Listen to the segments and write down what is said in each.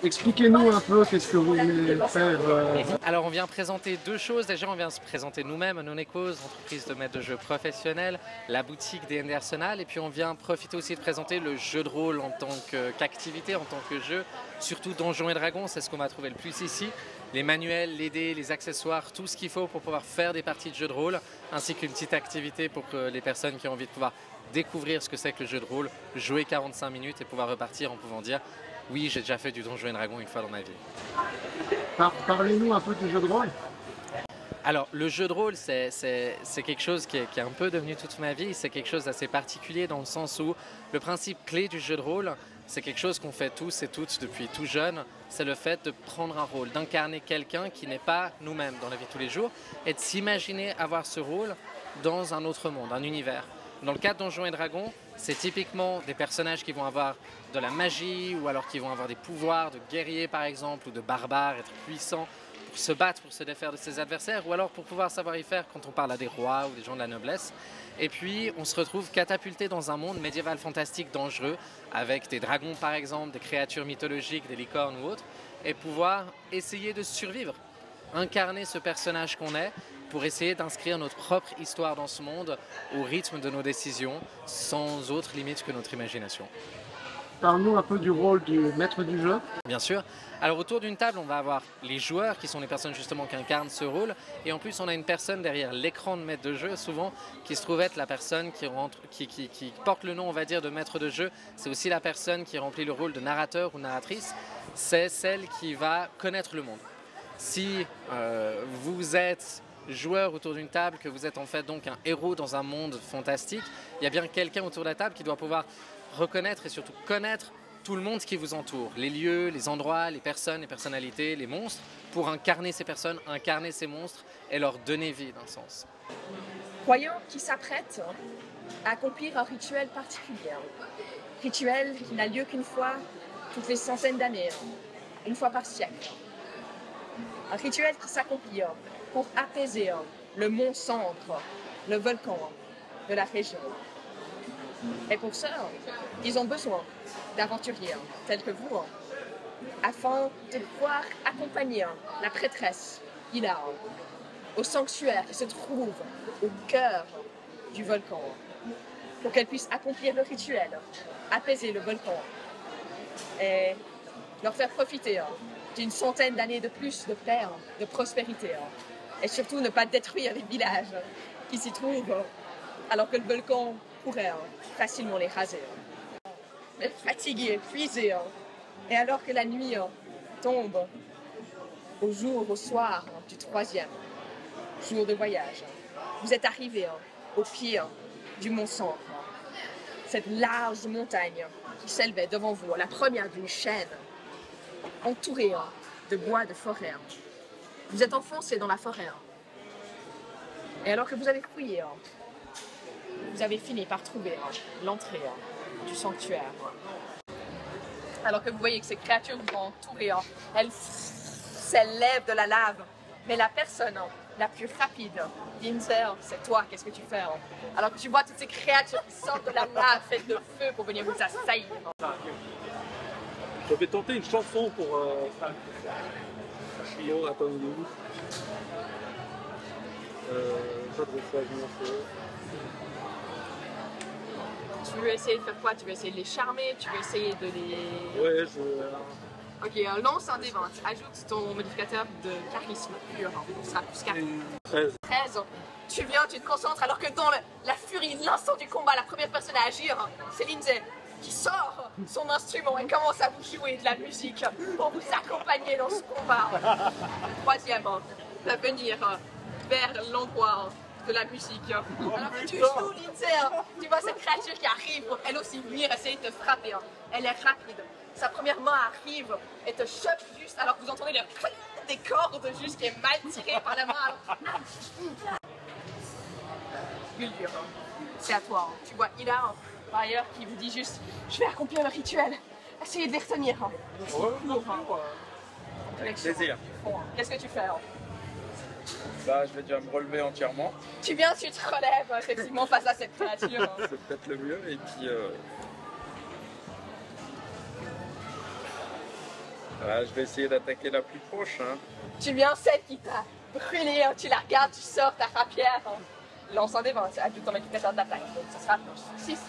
Expliquez-nous un peu qu'est-ce que vous voulez faire. Alors on vient présenter deux choses. Déjà on vient se présenter nous-mêmes, NonEquos, entreprise de maître de jeu professionnelle, la boutique D&D Arsenal, et puis on vient profiter aussi de présenter le jeu de rôle en tant qu'activité, en tant que jeu, surtout Donjons et Dragons, c'est ce qu'on va trouver le plus ici. Les manuels, les dés, les accessoires, tout ce qu'il faut pour pouvoir faire des parties de jeu de rôle, ainsi qu'une petite activité pour que les personnes qui ont envie de pouvoir découvrir ce que c'est que le jeu de rôle, jouer 45 minutes et pouvoir repartir en pouvant dire oui, j'ai déjà fait du Donjons et Dragons une fois dans ma vie. Parlez-nous un peu du jeu de rôle. Alors, le jeu de rôle, c'est quelque chose qui est un peu devenu toute ma vie. C'est quelque chose d'assez particulier dans le sens où le principe clé du jeu de rôle, c'est quelque chose qu'on fait tous et toutes depuis tout jeune. C'est le fait de prendre un rôle, d'incarner quelqu'un qui n'est pas nous-mêmes dans la vie de tous les jours et de s'imaginer avoir ce rôle dans un autre monde, un univers. Dans le cas de Donjons et Dragons, c'est typiquement des personnages qui vont avoir de la magie ou alors qui vont avoir des pouvoirs de guerriers par exemple ou de barbares, être puissants pour se battre, pour se défaire de ses adversaires ou alors pour pouvoir savoir y faire quand on parle à des rois ou des gens de la noblesse. Et puis on se retrouve catapulté dans un monde médiéval fantastique dangereux avec des dragons par exemple, des créatures mythologiques, des licornes ou autres et pouvoir essayer de survivre, incarner ce personnage qu'on est pour essayer d'inscrire notre propre histoire dans ce monde au rythme de nos décisions, sans autre limite que notre imagination. Parle-nous un peu du rôle du maître du jeu. Bien sûr. Alors autour d'une table, on va avoir les joueurs qui sont les personnes justement qui incarnent ce rôle. Et en plus, on a une personne derrière l'écran de maître de jeu, souvent, qui se trouve être la personne qui porte le nom, on va dire, de maître de jeu. C'est aussi la personne qui remplit le rôle de narrateur ou narratrice. C'est celle qui va connaître le monde. Si vous êtes joueur autour d'une table, que vous êtes en fait donc un héros dans un monde fantastique, il y a bien quelqu'un autour de la table qui doit pouvoir reconnaître et surtout connaître tout le monde qui vous entoure, les lieux, les endroits, les personnes, les personnalités, les monstres, pour incarner ces personnes, incarner ces monstres et leur donner vie d'un sens. Croyant qui s'apprête à accomplir un rituel particulier, rituel qui n'a lieu qu'une fois toutes les centaines d'années, une fois par siècle. Un rituel qui s'accomplit pour apaiser le mont Centre, le volcan de la région. Et pour ça, ils ont besoin d'aventuriers tels que vous, afin de pouvoir accompagner la prêtresse Ila au sanctuaire qui se trouve au cœur du volcan, pour qu'elle puisse accomplir le rituel, apaiser le volcan et leur faire profiter d'une centaine d'années de plus de paix, de prospérité, et surtout ne pas détruire les villages qui s'y trouvent, alors que le volcan pourrait facilement les raser. Mais fatigués, épuisés, et alors que la nuit tombe au soir du 3e jour de voyage, vous êtes arrivés au pied du mont Centre, cette large montagne qui s'élevait devant vous, la première d'une chaîne, entourée de bois, de forêt. Vous êtes enfoncés dans la forêt. Et alors que vous avez fouillé, vous avez fini par trouver l'entrée du sanctuaire. Alors que vous voyez que ces créatures vous ont entouré, elles s'élèvent de la lave. Mais la personne la plus rapide, Lindsay, c'est toi, qu'est-ce que tu fais? Alors que tu vois toutes ces créatures qui sortent de la lave faites de feu pour venir vous assaillir. Je vais tenter une chanson pour... Bon, attendez-vous. Tu veux essayer de faire quoi? Tu veux essayer de les charmer? Tu veux essayer de les... Ouais, je... Ok, lance un D20. Ajoute ton modificateur de charisme pur. Ce sera plus 4. 13. 13. Tu viens, tu te concentres, alors que dans la furie, l'instant du combat, la première personne à agir, c'est Lindsay, qui sort son instrument et commence à vous jouer de la musique pour vous accompagner dans ce combat. Le 3e va venir vers l'endroit de la musique. Alors que tu joues, Lindsay, tu vois cette créature qui arrive pour elle aussi venir essayer de te frapper. Elle est rapide. Sa première main arrive et te chope juste alors que vous entendez des cordes juste qui est mal tirées par la main. Guldur, c'est à toi. Tu vois Ila, par ailleurs, qui vous dit juste « Je vais accomplir le rituel. Essayez de les retenir. » Avec plaisir. Qu'est-ce que tu fais? Bah, je vais déjà me relever entièrement. Tu viens, tu te relèves effectivement face à cette créature. C'est peut-être le mieux. Et puis, Ah, je vais essayer d'attaquer la plus proche. Hein. Tu viens celle qui t'a brûlé, hein, tu la regardes, tu sors ta rapière, hein. Lance un des 20, c'est à tout ton multiplicateur d'attaque, donc ça sera 6.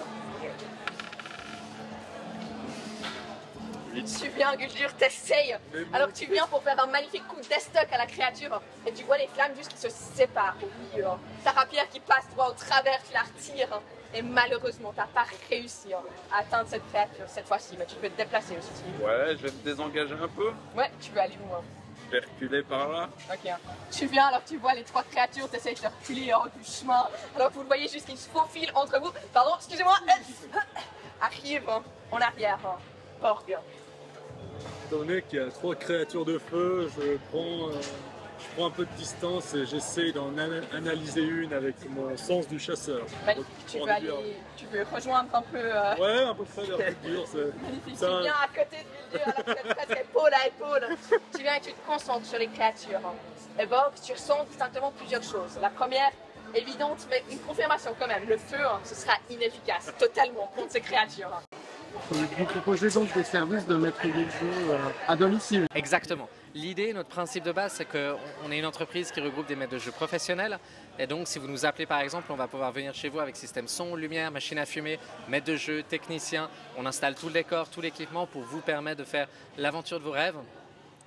Tu viens, Guldur, t'essayes, alors que tu viens pour faire un magnifique coup d'estoc à la créature, et tu vois les flammes juste qui se séparent au milieu. Hein. Ta rapière qui passe droit au travers, tu la retires, hein, et malheureusement, t'as pas réussi, hein, à atteindre cette créature cette fois-ci, mais tu peux te déplacer aussi. Ouais, je vais me désengager un peu. Ouais, tu veux aller où, hein? Je vais reculer par là. Ok. Tu viens alors que tu vois les 3 créatures, tu essayes de reculer hors du chemin. Alors que vous le voyez juste qu'ils se faufilent entre vous. Pardon, excusez-moi. Arrive en arrière. Borg. Étant donné qu'il y a 3 créatures de feu, je prends un peu de distance et j'essaye d'en analyser une avec mon sens du chasseur. Magnifique. Donc, Tu veux rejoindre un peu. Ouais, un peu près vers Guldur. Magnifique. Tu viens à côté de Guldur, alors que vous êtes presque épaule à épaule. Tu viens et tu te concentres sur les créatures. Et Borg, tu ressens distinctement plusieurs choses. La première, évidente, mais une confirmation quand même. Le feu, ce sera inefficace, totalement, contre ces créatures. Vous proposez donc des services de maître de jeu à domicile. Exactement. L'idée, notre principe de base, c'est qu'on est une entreprise qui regroupe des maîtres de jeu professionnels. Et donc, si vous nous appelez par exemple, on va pouvoir venir chez vous avec système son, lumière, machine à fumer, maître de jeu, technicien. On installe tout le décor, tout l'équipement pour vous permettre de faire l'aventure de vos rêves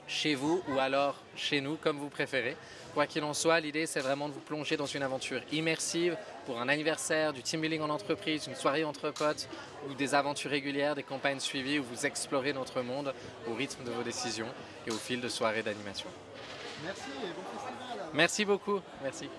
chez vous ou alors chez nous, comme vous préférez. Quoi qu'il en soit, l'idée, c'est vraiment de vous plonger dans une aventure immersive pour un anniversaire, du team building en entreprise, une soirée entre potes ou des aventures régulières, des campagnes suivies où vous explorez notre monde au rythme de vos décisions et au fil de soirées d'animation. Merci et bon festival. Merci beaucoup. Merci.